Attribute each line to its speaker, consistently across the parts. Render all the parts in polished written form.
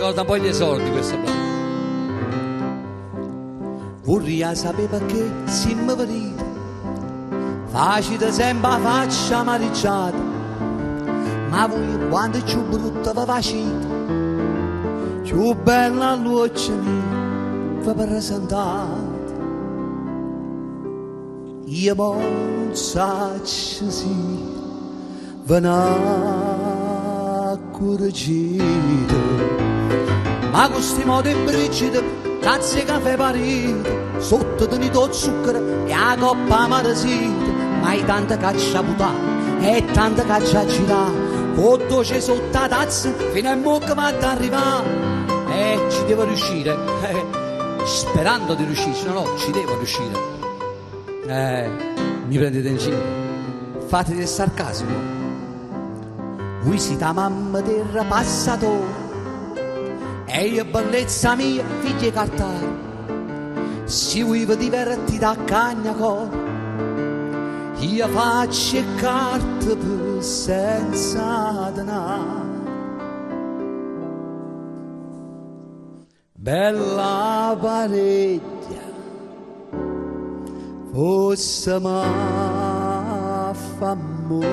Speaker 1: ricorda un po' gli esordi questo brano.
Speaker 2: Vorrei sapere che siamo venuti, facile sempre la faccia maricciata, ma voi quando più brutta vi facete, più bella luce mia vi presentate. Io non so se ve ne correggete, ma questi modi brigidi, cazzo che fai parete, sotto tenuto zucchero e la coppa amaresita, ma hai tanta caccia buttata e tanta caccia girata, con dolce sotto la tazza fino a mo' che va ad arrivare. Ci devo riuscire, sperando di riuscirci, no, ci devo riuscire. Mi prendete in giro, fate del sarcasmo. Voi siete la mamma del passatore e io bellezza mia figlia cartare. Se voi vi divertite a cagna con, io faccio carte per senza denaro. Bella parecchia fosse ma famore,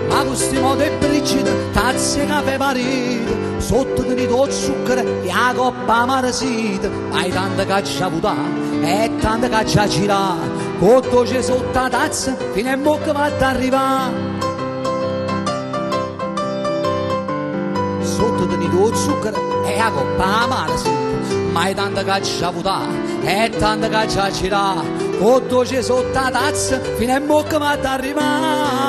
Speaker 2: ma questi modi brigidi, tazze che fai parete, sotto tenuto zucchero e la coppa amaresita, hai tanta caccia buttata e tanta caccia girata, con dolce sotto la tazza fino a mo' che va ad arrivare. Sotto tenuto zucchero e la coppa amaresita, ma hai tanta caccia buttata e tanta caccia girata, con dolce sotto la tazza fino a mo' che va ad arrivare.